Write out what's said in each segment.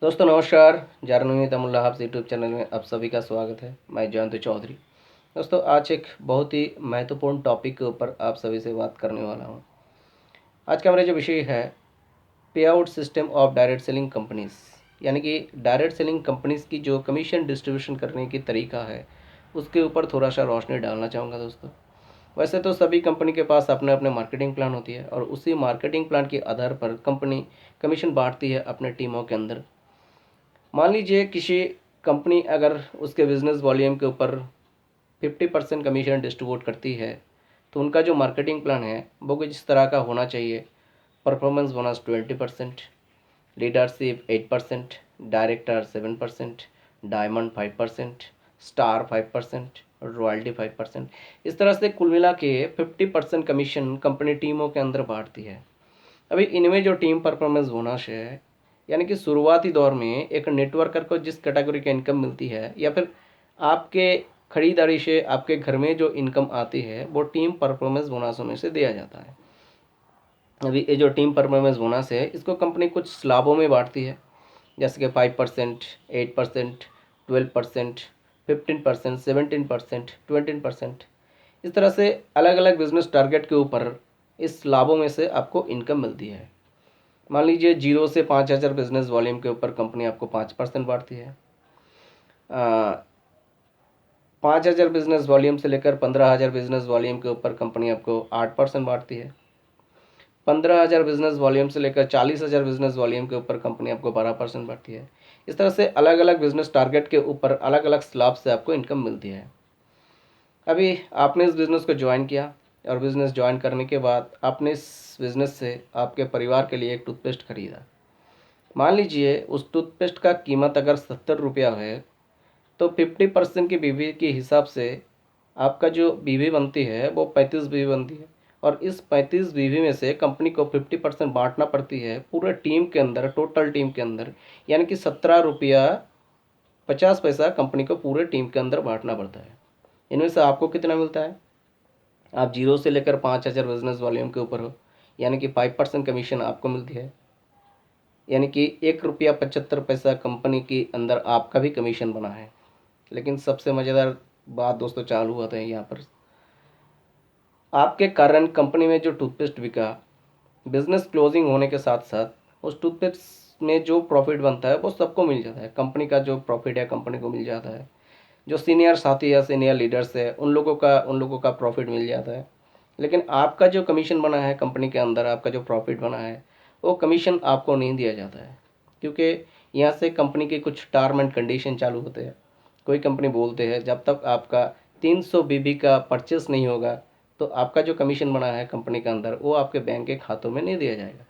दोस्तों नमस्कार। जारनवी तमुल्ला halves YouTube channel में आप सभी का स्वागत है। मैं जयंत चौधरी। दोस्तों आज एक बहुत ही महत्वपूर्ण टॉपिक के ऊपर आप सभी से बात करने वाला हूं। आज का मेरा जो विषय है पे out system of direct selling companies, यानी कि डायरेक्ट सेलिंग कंपनीज की जो कमीशन डिस्ट्रीब्यूशन करने की तरीका है उसके ऊपर थोड़ा सा रोशनी डालना चाहूँगा। दोस्तों वैसे तो सभी कंपनी के पास अपने अपने मार्केटिंग प्लान होती है और उसी मार्केटिंग प्लान के आधार पर कंपनी कमीशन बांटती है अपने टीमों के अंदर। मान लीजिए किसी कंपनी अगर उसके बिजनेस वॉल्यूम के ऊपर 50% कमीशन डिस्ट्रीब्यूट करती है तो उनका जो मार्केटिंग प्लान है वो कुछ इस तरह का होना चाहिए। Performance bonus 20%, leadership 8%, director 7%, diamond 5%, star 5%, royalty 5%। इस तरह से कुल मिला के 50% कमीशन कंपनी टीमों के अंदर बांटती है। अभी इनमें जो टीम परफॉर्मेंस बोनस है, यानी कि शुरुआती दौर में एक नेटवर्कर को जिस कैटेगरी का इनकम मिलती है या फिर आपके खरीदारी से आपके घर में जो इनकम आती है वो टीम परफॉर्मेंस बोनसों में से दिया जाता है। अभी ये जो टीम परफॉर्मेंस बोनस है इसको कंपनी कुछ स्लैबों में बांटती है, जैसे कि 5%, 8%, 12%, 15%, 17%, 20%। इस तरह से अलग अलग बिजनेस टारगेट के ऊपर इस लाभों में से आपको इनकम मिलती है। मान लीजिए 0 से 5,000 बिजनेस वॉल्यूम के ऊपर कंपनी आपको 5% बांटती है। 5,000 बिजनेस वॉल्यूम से लेकर 15,000 बिजनेस वॉल्यूम के ऊपर कंपनी आपको 8% बांटती है। 15,000 बिजनेस वॉल्यूम से लेकर 40,000 बिजनेस वॉल्यूम के ऊपर कंपनी आपको 12% बांटती है। इस तरह से अलग अलग बिजनेस टारगेट के ऊपर अलग अलग स्लैब से आपको इनकम मिलती है। अभी आपने इस बिज़नेस को ज्वाइन किया और बिज़नेस ज्वाइन करने के बाद आपने इस बिज़नेस से आपके परिवार के लिए एक टूथपेस्ट खरीदा। मान लीजिए उस टूथपेस्ट का कीमत अगर 70 रुपया है तो 50% की बीवी के हिसाब से आपका जो बीवी बनती है वो 35 बीवी बनती है और इस 35 बीवी में से कंपनी को 50% बांटना पड़ती है पूरे टीम के अंदर, टोटल टीम के अंदर, यानी कि 17 रुपया 50 पैसा कंपनी को पूरे टीम के अंदर बांटना पड़ता है। इनमें से आपको कितना मिलता है? आप 0 से लेकर 5,000 बिजनेस वॉल्यूम के ऊपर हो, यानी कि 5% कमीशन आपको मिलती है, यानी कि 1 रुपया 75 पैसा कंपनी के अंदर आपका भी कमीशन बना है। लेकिन सबसे मज़ेदार बात दोस्तों चालू होता है यहाँ पर। आपके कारण कंपनी में जो टूथपेस्ट बिका, बिजनेस क्लोजिंग होने के साथ साथ उस टूथपेस्ट में जो प्रॉफिट बनता है वो सबको मिल जाता है। कंपनी का जो प्रॉफिट है कंपनी को मिल जाता है। जो सीनियर साथी है, सीनियर लीडर्स है, उन लोगों का प्रॉफिट मिल जाता है। लेकिन आपका जो कमीशन बना है कंपनी के अंदर, आपका जो प्रॉफिट बना है वो कमीशन आपको नहीं दिया जाता है, क्योंकि यहाँ से कंपनी के कुछ टर्म एंड कंडीशन चालू होते हैं। कोई कंपनी बोलते हैं जब तक आपका 300 बीबी का परचेस नहीं होगा तो आपका जो कमीशन बना है कंपनी के अंदर वो आपके बैंक के खातों में नहीं दिया जाएगा।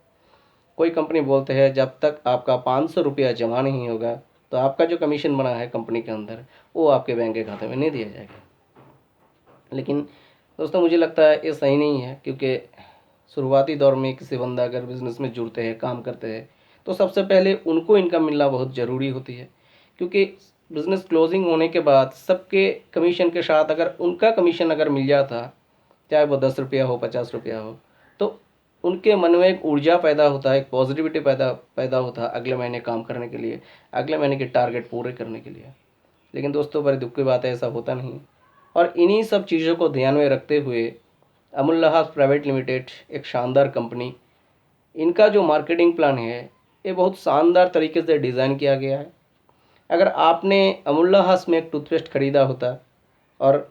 कोई कंपनी बोलते हैं जब तक आपका 500 रुपया जमा नहीं होगा तो आपका जो कमीशन बना है कंपनी के अंदर वो आपके बैंक के खाते में नहीं दिया जाएगा। लेकिन दोस्तों मुझे लगता है ये सही नहीं है, क्योंकि शुरुआती दौर में किसी बंदा अगर बिज़नेस में जुड़ते हैं, काम करते हैं, तो सबसे पहले उनको इनकम मिलना बहुत ज़रूरी होती है। क्योंकि बिज़नेस क्लोजिंग होने के बाद सबके कमीशन के साथ अगर उनका कमीशन अगर मिल जाता, चाहे वो 10 रुपया हो, 50 रुपया हो, तो उनके मन में एक ऊर्जा पैदा होता है, एक पॉजिटिविटी पैदा पैदा होता है अगले महीने काम करने के लिए, अगले महीने के टारगेट पूरे करने के लिए। लेकिन दोस्तों बड़ी दुख की बात है, ऐसा होता नहीं। और इन्हीं सब चीज़ों को ध्यान में रखते हुए अमूल्य प्राइवेट लिमिटेड एक शानदार कंपनी, इनका जो मार्केटिंग प्लान है ये बहुत शानदार तरीके से डिज़ाइन किया गया है। अगर आपने अमूल्य में एक टूथपेस्ट खरीदा होता और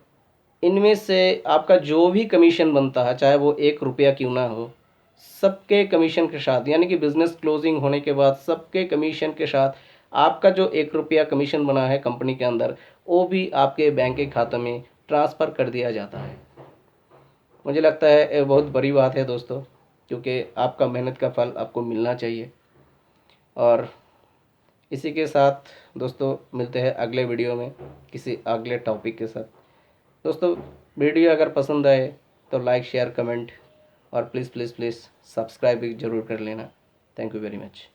इनमें से आपका जो भी कमीशन बनता है, चाहे वो 1 रुपया क्यों ना हो, सबके कमीशन के साथ, यानी कि बिज़नेस क्लोजिंग होने के बाद सबके कमीशन के साथ आपका जो 1 रुपया कमीशन बना है कंपनी के अंदर वो भी आपके बैंक के खाते में ट्रांसफ़र कर दिया जाता है। मुझे लगता है ये बहुत बड़ी बात है दोस्तों, क्योंकि आपका मेहनत का फल आपको मिलना चाहिए। और इसी के साथ दोस्तों मिलते हैं अगले वीडियो में किसी अगले टॉपिक के साथ। दोस्तों वीडियो अगर पसंद आए तो लाइक, शेयर, कमेंट और प्लीज़ प्लीज़ प्लीज़ सब्सक्राइब भी ज़रूर कर लेना। Thank you very much.